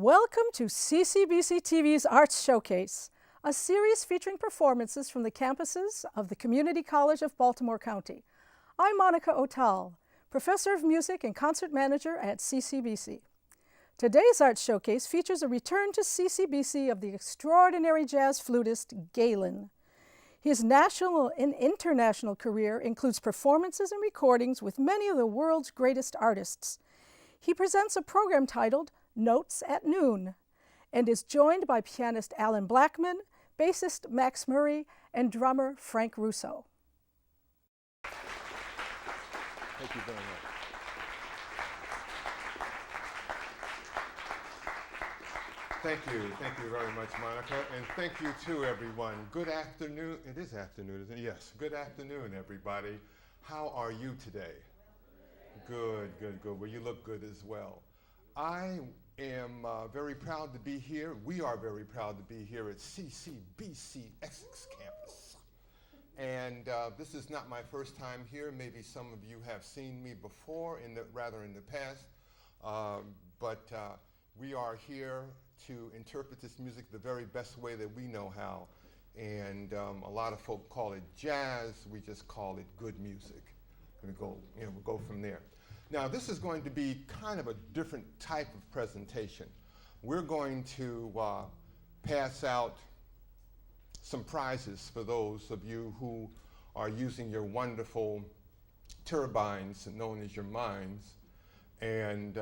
Welcome to CCBC TV's Arts Showcase, a series featuring performances from the campuses of the Community College of Baltimore County. I'm Monica Otal, Professor of Music and Concert Manager at CCBC. Today's Arts Showcase features a return to CCBC of the extraordinary jazz flutist Galen. His national and international career includes performances and recordings with many of the world's greatest artists. He presents a program titled Notes at Noon, and is joined by pianist Alan Blackman, bassist Max Murray, and drummer Frank Russo. Thank you very much. Thank you very much, Monica, and thank you too, everyone. Good afternoon. It is afternoon, isn't it? Yes. Good afternoon, everybody. How are you today? Good. Well, you look good as well. I am very proud to be here. We are very proud to be here at CCBC Essex campus. And this is not my first time here. Maybe some of you have seen me before, in the past. But we are here to interpret this music the very best way that we know how. And a lot of folk call it jazz. We just call it good music. And we'll go from there. Now, this is going to be kind of a different type of presentation. We're going to pass out some prizes for those of you who are using your wonderful turbines, known as your minds, and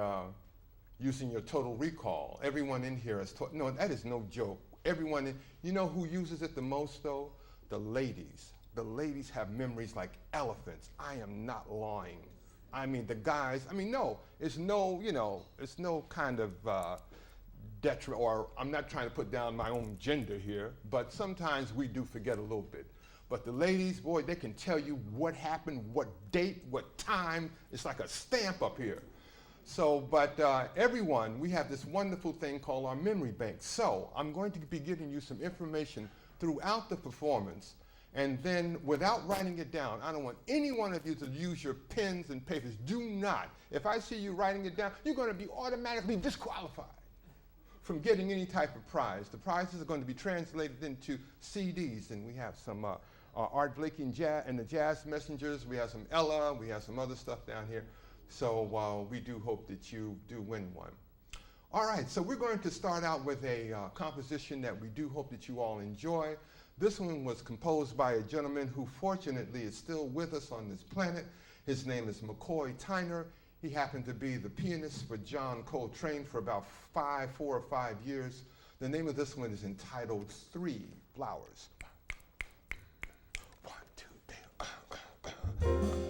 using your total recall. Everyone in here has taught, no, that is no joke. Everyone, you know who uses it the most though? The ladies. The ladies have memories like elephants. I am not lying. I mean, the guys, it's no kind of detriment, or I'm not trying to put down my own gender here, but sometimes we do forget a little bit. But the ladies, boy, they can tell you what happened, what date, what time. It's like a stamp up here. So, but everyone, we have this wonderful thing called our memory bank. So I'm going to be giving you some information throughout the performance. And then, without writing it down, I don't want any one of you to use your pens and papers. Do not. If I see you writing it down, you're going to be automatically disqualified from getting any type of prize. The prizes are going to be translated into CDs, and we have some Art Blakey and the Jazz Messengers. We have some Ella. We have some other stuff down here. So we do hope that you do win one. All right, so we're going to start out with a composition that we do hope that you all enjoy. This one was composed by a gentleman who fortunately is still with us on this planet. His name is McCoy Tyner. He happened to be the pianist for John Coltrane for about 4 or 5 years. The name of this one is entitled 3 Flowers. 1, 2, 3.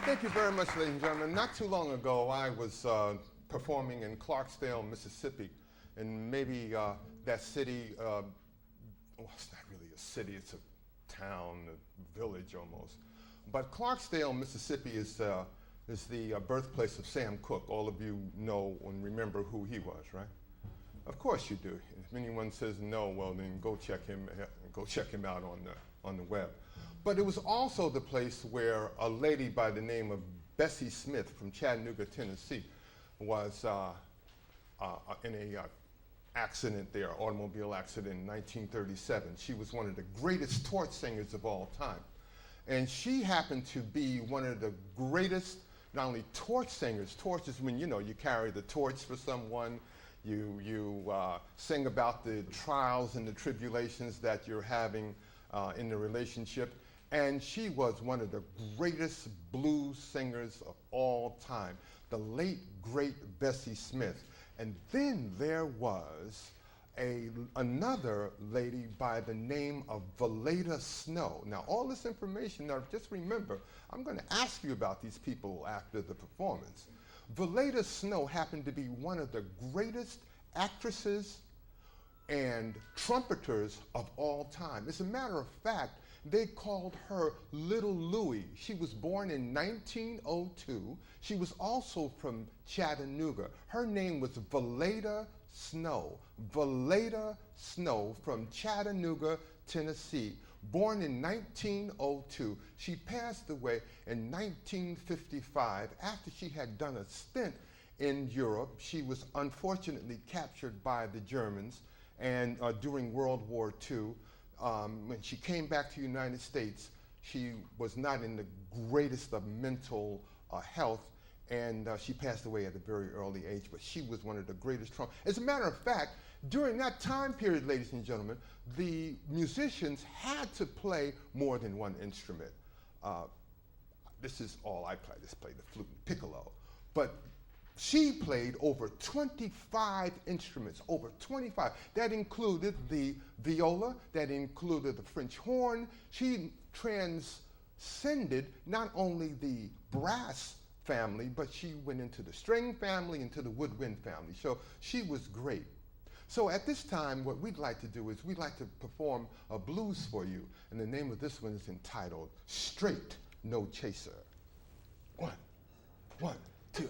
Thank you very much, ladies and gentlemen. Not too long ago, I was performing in Clarksdale, Mississippi, and maybe that city, well, it's not really a city, it's a town, a village almost. But Clarksdale, Mississippi is the birthplace of Sam Cooke. All of you know and remember who he was, right? Of course you do. If anyone says no, well then go check him out on the web. But it was also the place where a lady by the name of Bessie Smith from Chattanooga, Tennessee, was in a accident there, automobile accident in 1937. She was one of the greatest torch singers of all time. And she happened to be one of the greatest, not only torch singers, torch is when, you know, you carry the torch for someone, you sing about the trials and the tribulations that you're having in the relationship. And she was one of the greatest blues singers of all time, the late, great Bessie Smith. And then there was another lady by the name of Valeda Snow. Now, all this information, now just remember, I'm going to ask you about these people after the performance. Valeda Snow happened to be one of the greatest actresses and trumpeters of all time. As a matter of fact, they called her Little Louie. She was born in 1902. She was also from Chattanooga. Her name was Valeda Snow. Valeda Snow from Chattanooga, Tennessee. Born in 1902. She passed away in 1955 after she had done a stint in Europe. She was unfortunately captured by the Germans and during World War II. When she came back to the United States, she was not in the greatest of mental health, and she passed away at a very early age, but she was one of the greatest trumpeters. As a matter of fact, during that time period, ladies and gentlemen, the musicians had to play more than one instrument. This is all I play. I just play the flute and piccolo. But she played over 25 instruments, over 25. That included the viola, that included the French horn. She transcended not only the brass family, but she went into the string family, into the woodwind family. So she was great. So at this time, what we'd like to do is we'd like to perform a blues for you. And the name of this one is entitled Straight No Chaser. One, two.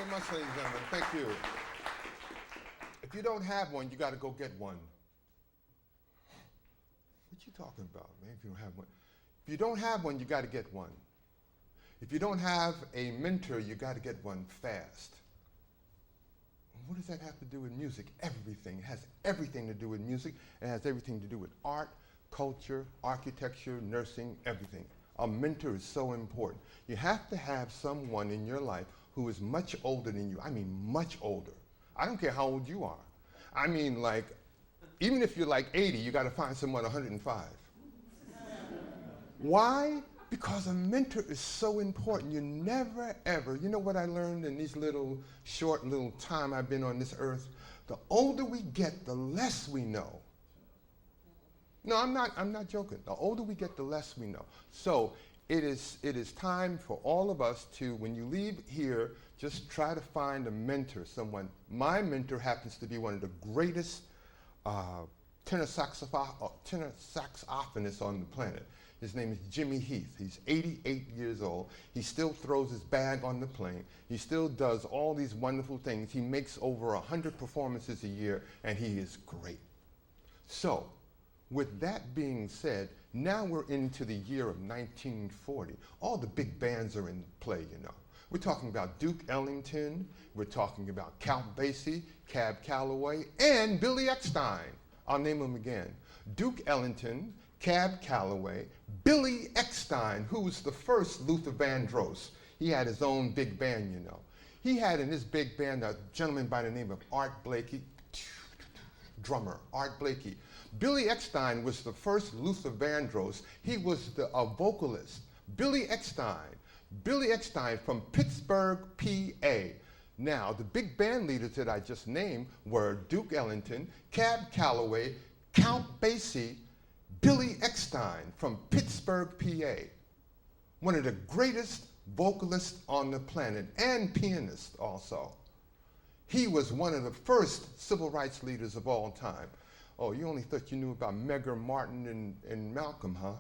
very much, ladies and gentlemen. Thank you. If you don't have one, you got to go get one. What you talking about, man, if you don't have one? If you don't have one, you got to get one. If you don't have a mentor, you got to get one fast. What does that have to do with music? Everything. It has everything to do with music. It has everything to do with art, culture, architecture, nursing, everything. A mentor is so important. You have to have someone in your life who is much older than you. I mean, much older. I don't care how old you are. I mean, like, even if you're like 80, you got to find someone 105. Why? Because a mentor is so important. You never, ever, you know what I learned in these short little time I've been on this earth? The older we get, the less we know. No, I'm not joking. The older we get, the less we know. So it is time for all of us to, when you leave here, just try to find a mentor, someone. My mentor happens to be one of the greatest tenor saxophonists on the planet. His name is Jimmy Heath. He's 88 years old. He still throws his bag on the plane. He still does all these wonderful things. He makes over 100 performances a year, and he is great. So, with that being said, now we're into the year of 1940. All the big bands are in play, you know. We're talking about Duke Ellington. We're talking about Count Basie, Cab Calloway, and Billy Eckstine. I'll name them again. Duke Ellington, Cab Calloway, Billy Eckstine, who was the first Luther Vandross. He had his own big band, you know. He had in his big band a gentleman by the name of Art Blakey, drummer, Art Blakey. Billy Eckstine was the first Luther Vandross. He was a vocalist. Billy Eckstine from Pittsburgh, PA. Now, the big band leaders that I just named were Duke Ellington, Cab Calloway, Count Basie, Billy Eckstine from Pittsburgh, PA. One of the greatest vocalists on the planet and pianist also. He was one of the first civil rights leaders of all time. Oh, you only thought you knew about Medgar, Martin, and Malcolm, huh?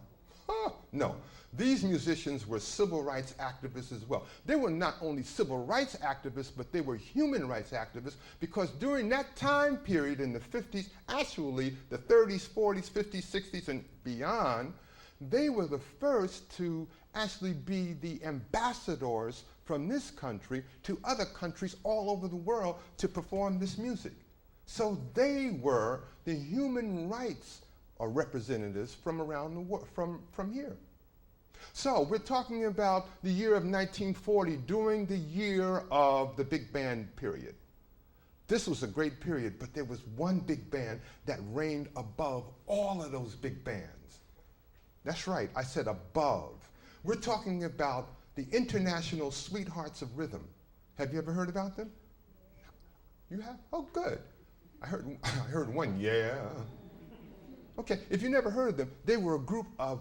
No. These musicians were civil rights activists as well. They were not only civil rights activists, but they were human rights activists, because during that time period in the 50s, actually the 30s, 40s, 50s, 60s, and beyond, they were the first to actually be the ambassadors from this country to other countries all over the world to perform this music. So they were the human rights representatives from around the world, from here. So we're talking about the year of 1940, during the year of the big band period. This was a great period, but there was one big band that reigned above all of those big bands. That's right, I said above. We're talking about the International Sweethearts of Rhythm. Have you ever heard about them? You have? Oh, good. I heard one, yeah. Okay, if you never heard of them, they were a group of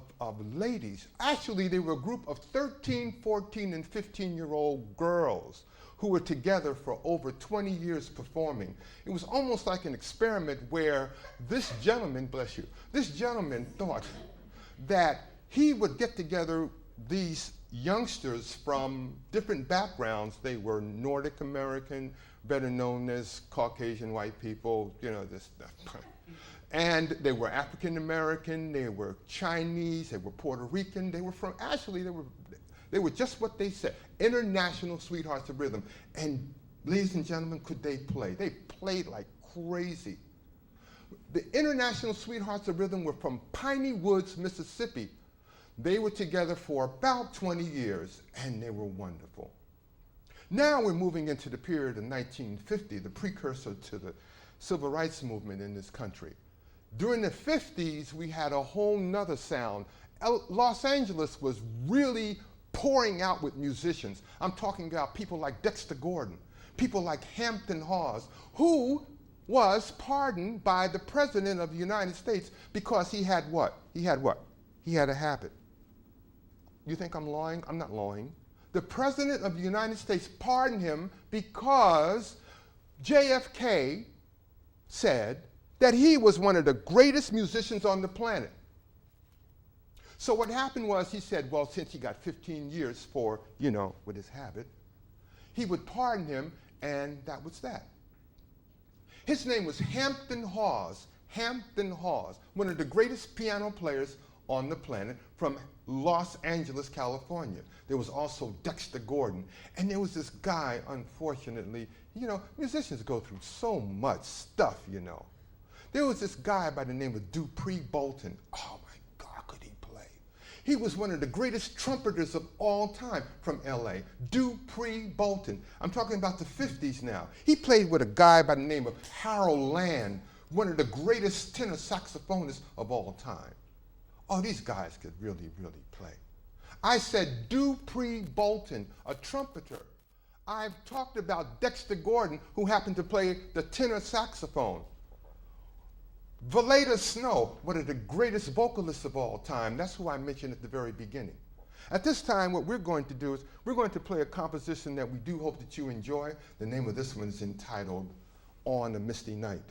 ladies. Actually, they were a group of 13, 14, and 15-year-old girls who were together for over 20 years performing. It was almost like an experiment where this gentleman, bless you, this gentleman thought that he would get together these youngsters from different backgrounds. They were Nordic American, better known as Caucasian white people, you know, this stuff. And they were African American, they were Chinese, they were Puerto Rican, they were from, actually, they were just what they said, International Sweethearts of Rhythm. And ladies and gentlemen, could they play? They played like crazy. The International Sweethearts of Rhythm were from Piney Woods, Mississippi. They were together for about 20 years, and they were wonderful. Now we're moving into the period of 1950, the precursor to the civil rights movement in this country. During the 50s, we had a whole nother sound. Los Angeles was really pouring out with musicians. I'm talking about people like Dexter Gordon, people like Hampton Hawes, who was pardoned by the President of the United States because he had what? He had what? He had a habit. You think I'm lying? I'm not lying. The President of the United States pardoned him because JFK said that he was one of the greatest musicians on the planet. So what happened was he said, well, since he got 15 years for, you know, with his habit, he would pardon him, and that was that. His name was Hampton Hawes, one of the greatest piano players on the planet from Los Angeles, California. There was also Dexter Gordon, and there was this guy, unfortunately, you know, musicians go through so much stuff, you know. There was this guy by the name of Dupree Bolton. Oh my God, could he play? He was one of the greatest trumpeters of all time from LA, Dupree Bolton. I'm talking about the 50s now. He played with a guy by the name of Harold Land, one of the greatest tenor saxophonists of all time. Oh, these guys could really, really play. I said Dupree Bolton, a trumpeter. I've talked about Dexter Gordon, who happened to play the tenor saxophone. Valletta Snow, one of the greatest vocalists of all time. That's who I mentioned at the very beginning. At this time, what we're going to do is we're going to play a composition that we do hope that you enjoy. The name of this one is entitled On a Misty Night.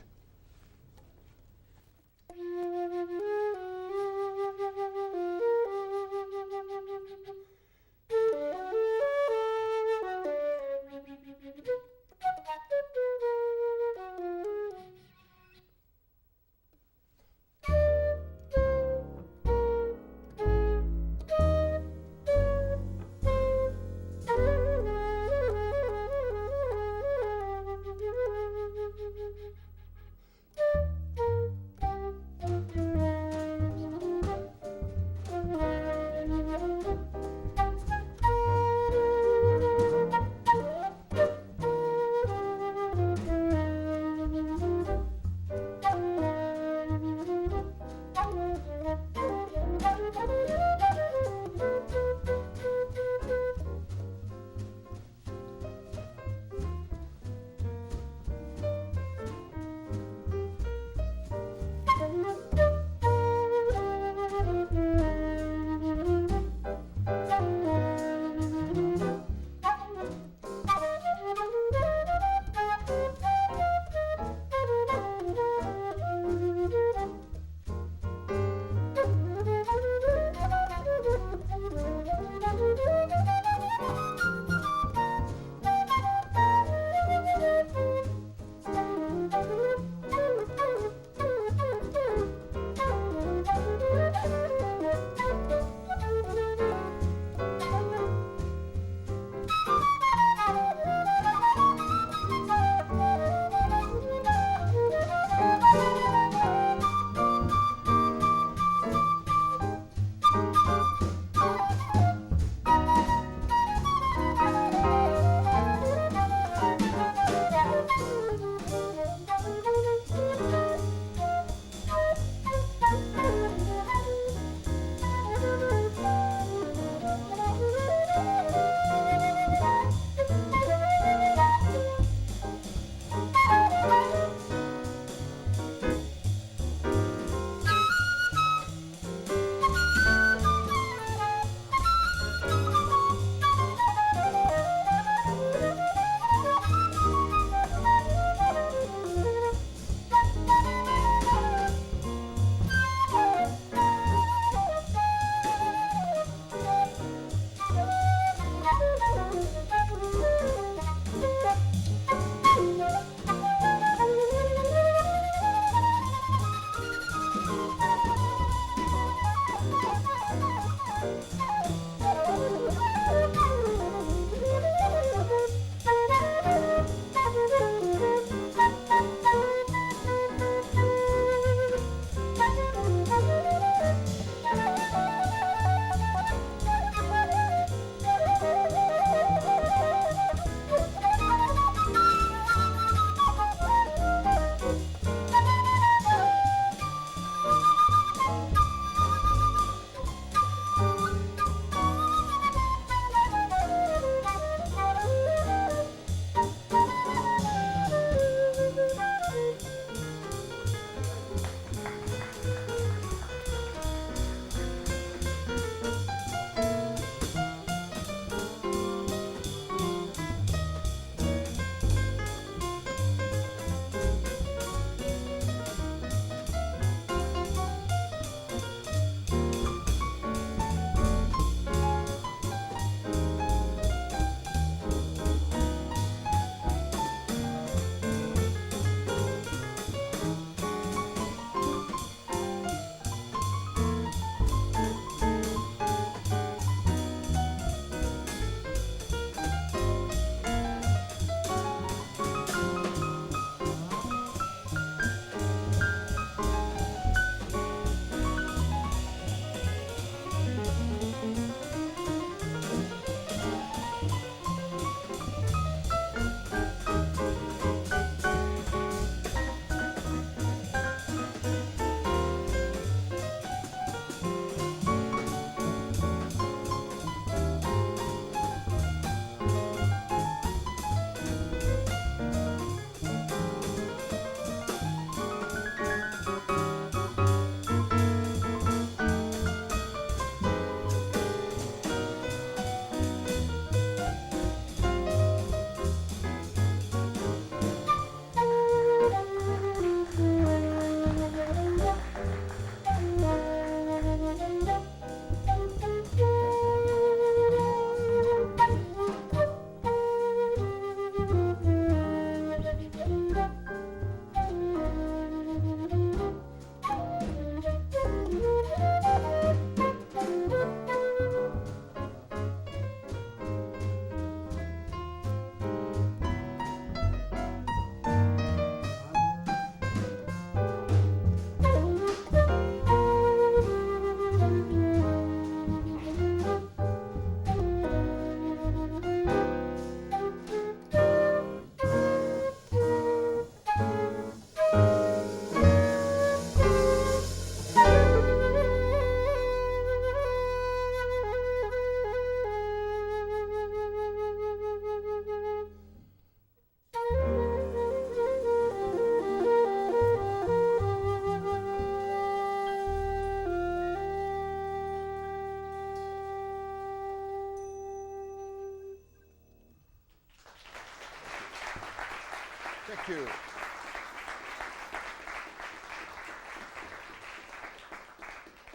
you.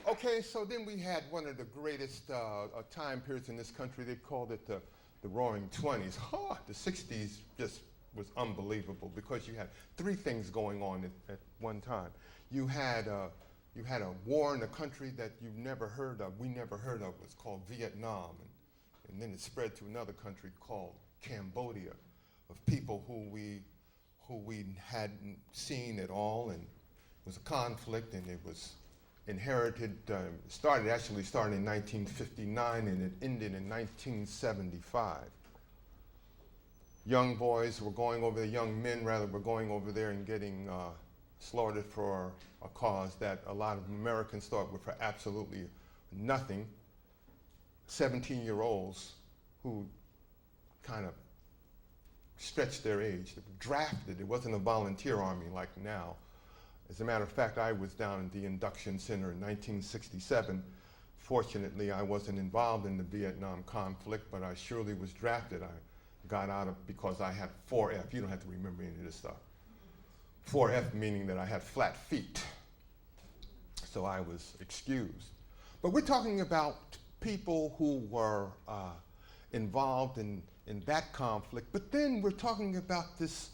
Okay, so then we had one of the greatest time periods in this country. They called it the Roaring 20s. The 60s just was unbelievable because you had three things going on at one time. You had a war in the country that you've never heard of, we never heard of. It was called Vietnam, and then it spread to another country called Cambodia, of people who we hadn't seen at all, and it was a conflict, and it was inherited, started in 1959 and it ended in 1975. Young boys were going over there, young men rather, were going over there and getting slaughtered for a cause that a lot of Americans thought were for absolutely nothing. 17-year-olds who kind of stretched their age. They were drafted. It wasn't a volunteer army like now. As a matter of fact, I was down at the induction center in 1967. Fortunately, I wasn't involved in the Vietnam conflict, but I surely was drafted. I got out of because I had 4F. You don't have to remember any of this stuff. 4F meaning that I had flat feet. So I was excused. But we're talking about people who were involved in that conflict, but then we're talking about this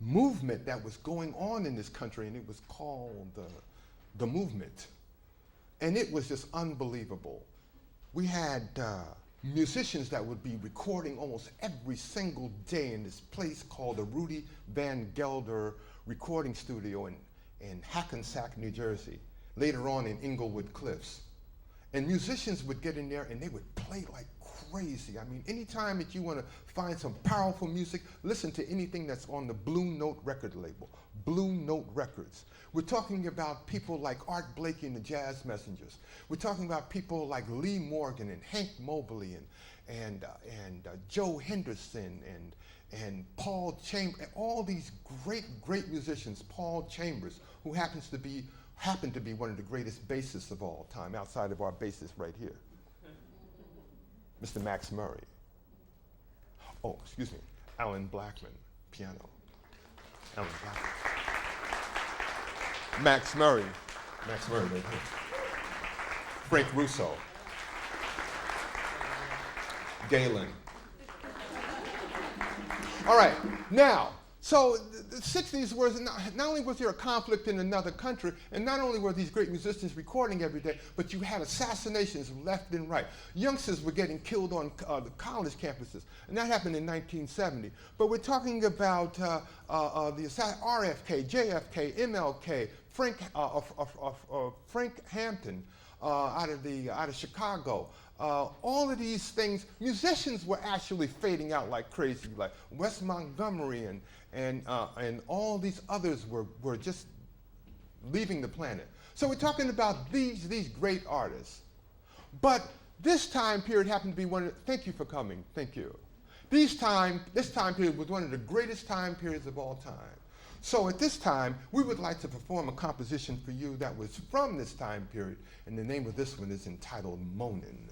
movement that was going on in this country, and it was called the movement. And it was just unbelievable. We had musicians that would be recording almost every single day in this place called the Rudy Van Gelder Recording Studio in Hackensack, New Jersey, later on in Inglewood Cliffs. And musicians would get in there and they would play like crazy. I mean, anytime that you want to find some powerful music, listen to anything that's on the Blue Note record label, Blue Note Records. We're talking about people like Art Blakey and the Jazz Messengers. We're talking about people like Lee Morgan and Hank Mobley and Joe Henderson and Paul Chambers, and all these great musicians. Paul Chambers, who happened to be one of the greatest bassists of all time, outside of our bassist right here. Mr. Max Murray. Oh, excuse me, Alan Blackman, piano. Alan Blackman. Max Murray right here. Frank Russo. Galen. All right, now, so the 60s was, not only was there a conflict in another country, and not only were these great musicians recording every day, but you had assassinations left and right. Youngsters were getting killed on the college campuses, and that happened in 1970. But we're talking about the RFK, JFK, MLK, Frank Hampton out of Chicago. All of these things, musicians were actually fading out like crazy, like Wes Montgomery and all these others were just leaving the planet. So we're talking about these great artists. But this time period happened to be thank you for coming, thank you. This time period was one of the greatest time periods of all time. So at this time, we would like to perform a composition for you that was from this time period, and the name of this one is entitled Moanin'.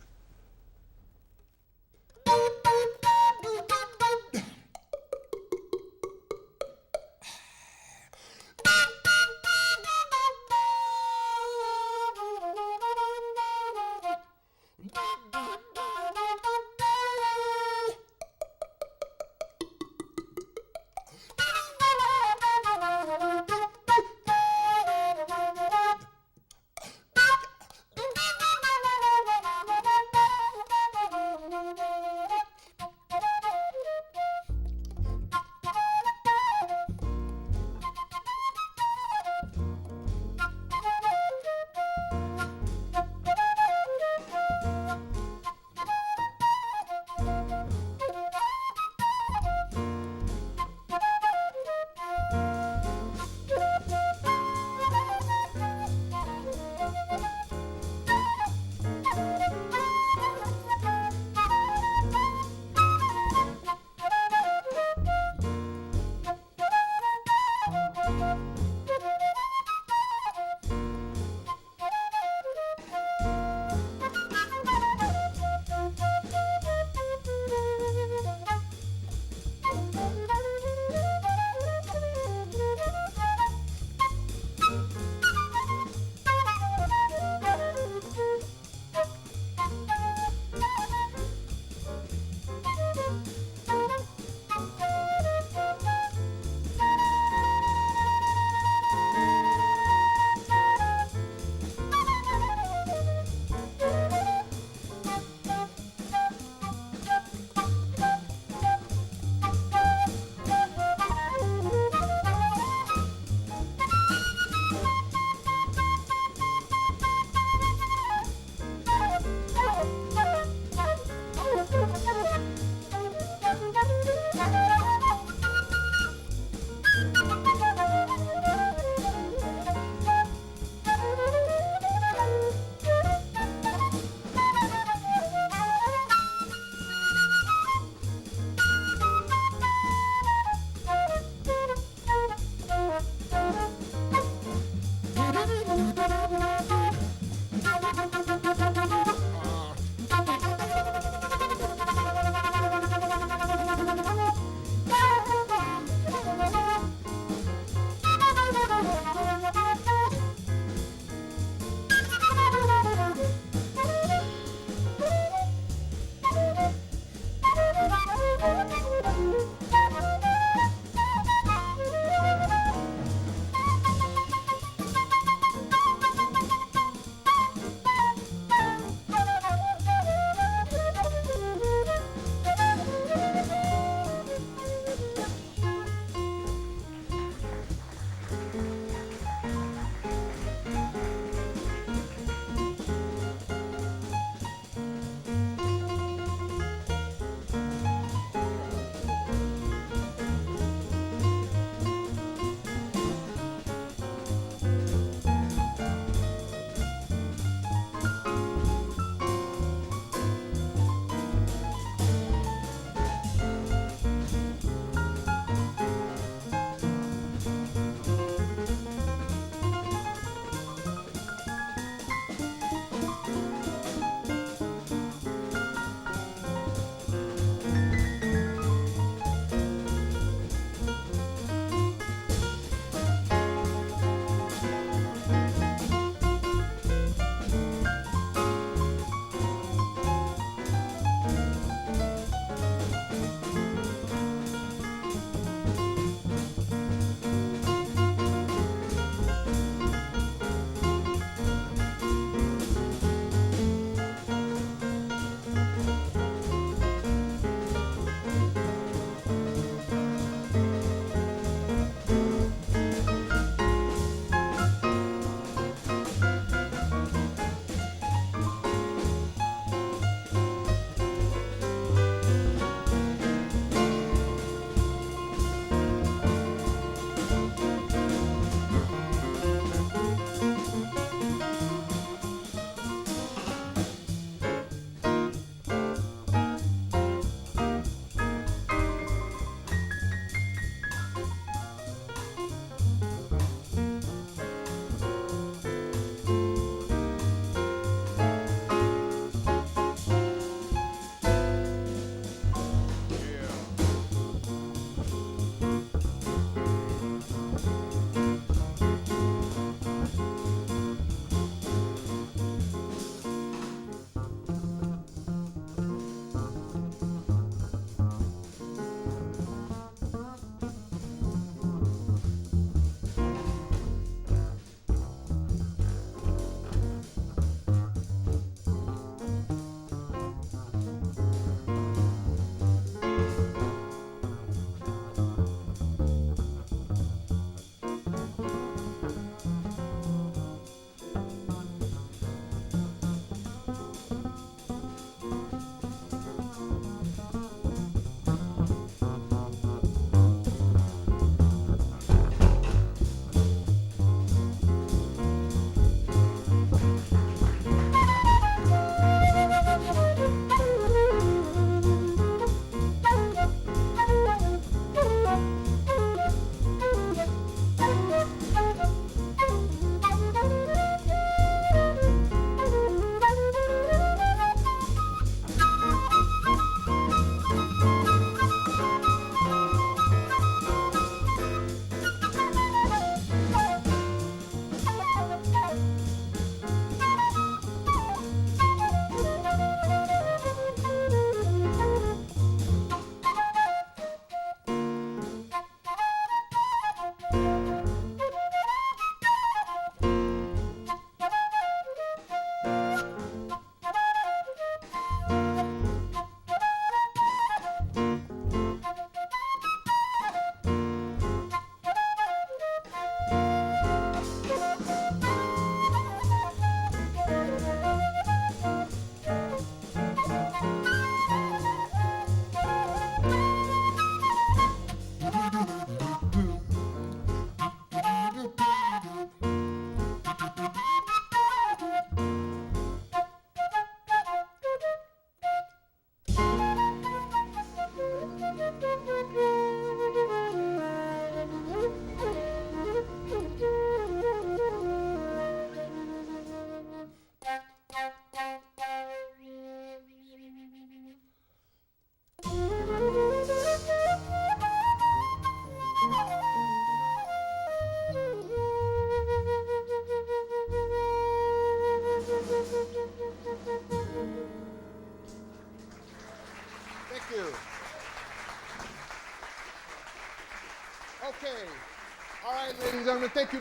Ladies and gentlemen, thank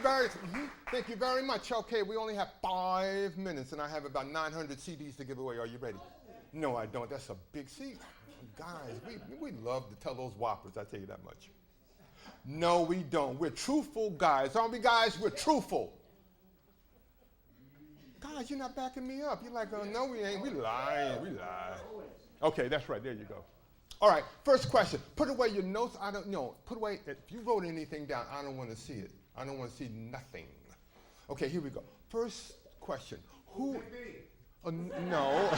you very much. Okay, we only have 5 minutes, and I have about 900 CDs to give away. Are you ready? No, I don't. That's a big CD. Guys, we love to tell those whoppers, I tell you that much. No, we don't. We're truthful guys. Aren't we, guys? We're truthful. Guys, you're not backing me up. You're like, oh, no, we ain't. We lie. Okay, that's right. There you go. All right, first question. Put away your notes. I don't know. Put away, if you wrote anything down, I don't want to see it. I don't want to see nothing. Okay, here we go. First question. Who? No.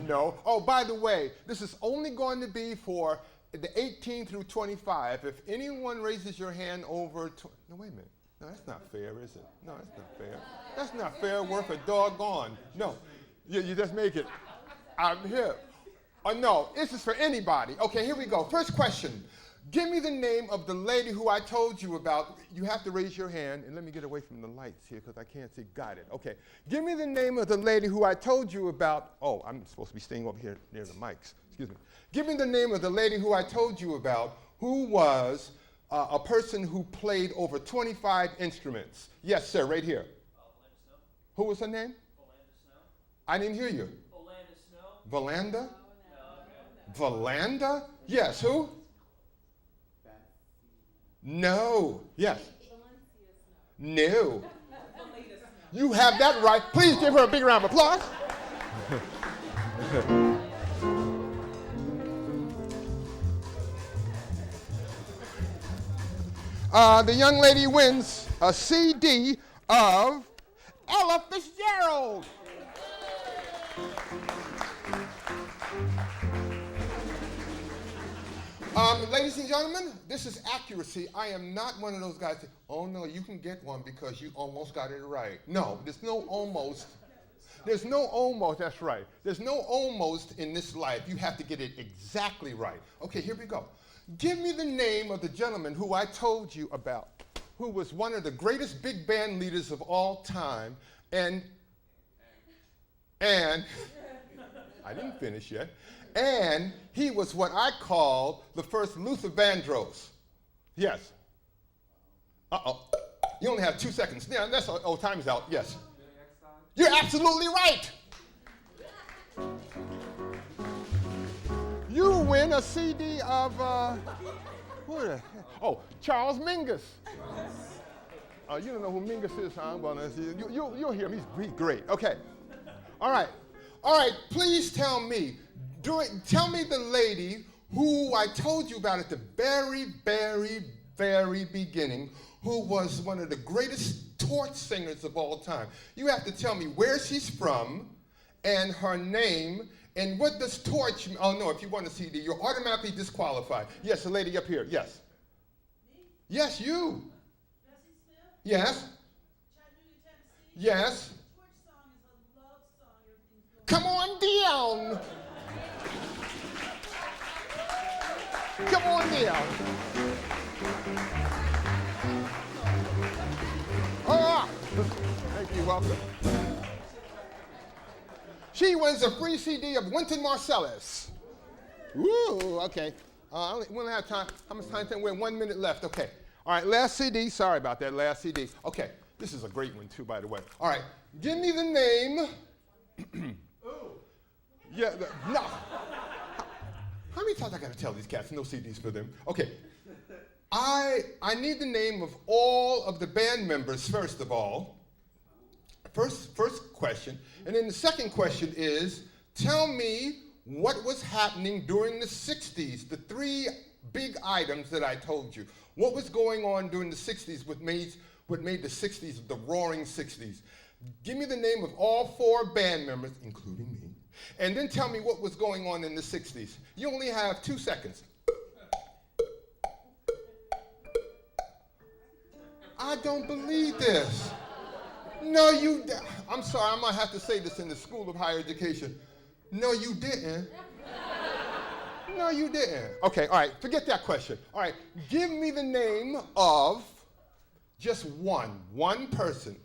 No. Oh, by the way, this is only going to be for the 18 through 25. If anyone raises your hand over, no, wait a minute. No, that's not fair, is it? No, that's not fair. That's not fair, worth a doggone. No, you just make it. I'm here. Oh, no, this is for anybody. Okay, here we go. First question. Give me the name of the lady who I told you about. You have to raise your hand, and let me get away from the lights here because I can't see. Got it. Okay. Give me the name of the lady who I told you about. Oh, I'm supposed to be staying over here near the mics. Excuse me. Give me the name of the lady who I told you about who was a person who played over 25 instruments. Yes, sir, right here. Who was her name? I didn't hear you. Valanda? Valanda? Yes, who? No. Yes. No. You have that right. Please give her a big round of applause. The young lady wins a CD of Ella Fitzgerald. Ladies and gentlemen, this is accuracy. I am not one of those guys that, oh no, you can get one because you almost got it right. No, there's no almost. There's no almost, that's right. There's no almost in this life. You have to get it exactly right. Okay, here we go. Give me the name of the gentleman who I told you about, who was one of the greatest big band leaders of all time, and I didn't finish yet. And he was what I call the first Luther Vandross. Yes. Uh-oh. You only have 2 seconds. Yeah, that's, oh, time is out. Yes. You're absolutely right. You win a CD of, who the heck? Oh, Charles Mingus. You don't know who Mingus is, huh? Well, you'll hear him. He's great. Okay. All right. All right, please tell me. Tell me the lady who I told you about at the very, very, very beginning, who was one of the greatest torch singers of all time. You have to tell me where she's from and her name and what does torch mean. Oh, no, if you want a CD, you're automatically disqualified. Yes, the lady up here. Yes. Me? Yes, you. Yes. Yes. Come on down. Come on down. Oh, thank you, welcome. She wins a free CD of Wynton Marsalis. Woo, okay. We only have time. How much time? We have 1 minute left. Okay. All right, last CD. Sorry about that, last CD. Okay, this is a great one, too, by the way. All right, give me the name. Yeah, no. How many times I got to tell these cats? No CDs for them. Okay. I need the name of all of the band members, first of all. First question. And then the second question is, tell me what was happening during the 60s, the 3 big items that I told you. What was going on during the 60s, what made the 60s the roaring 60s? Give me the name of all 4 band members, including me. And then tell me what was going on in the 60s. You only have 2 seconds. I don't believe this. No, I'm sorry, I'm going to have to say this in the School of Higher Education. No, you didn't. No, you didn't. Okay, all right, forget that question. All right, give me the name of just one person.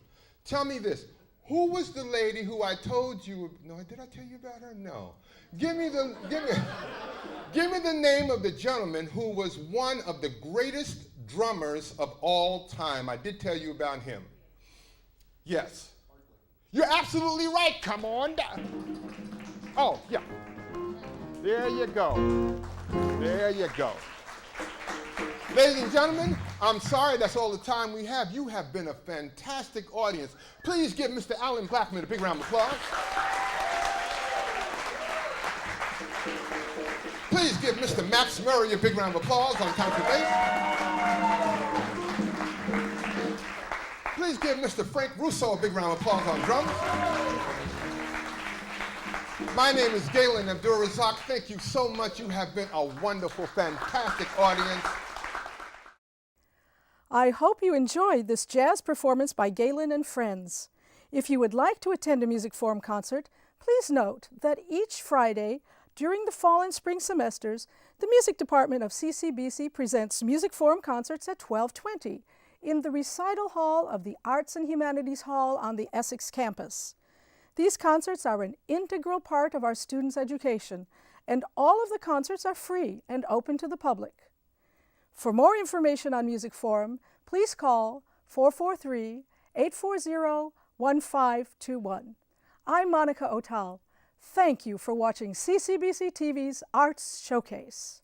Tell me this. Who was the lady who I told you? No, did I tell you about her? No. Give me the name of the gentleman who was one of the greatest drummers of all time. I did tell you about him. Yes. You're absolutely right. Come on down. Oh, yeah. There you go. There you go. Ladies and gentlemen, I'm sorry that's all the time we have. You have been a fantastic audience. Please give Mr. Alan Blackman a big round of applause. Please give Mr. Max Murray a big round of applause on counterbass. Please give Mr. Frank Russo a big round of applause on drums. My name is Galen Abdul-Razak. Thank you so much. You have been a wonderful, fantastic audience. I hope you enjoyed this jazz performance by Galen and friends. If you would like to attend a Music Forum concert, please note that each Friday during the fall and spring semesters, the music department of CCBC presents Music Forum concerts at 12:20 in the recital hall of the Arts and Humanities Hall on the Essex campus. These concerts are an integral part of our students' education, and all of the concerts are free and open to the public. For more information on Music Forum, please call 443-840-1521. I'm Monica Otal. Thank you for watching CCBC TV's Arts Showcase.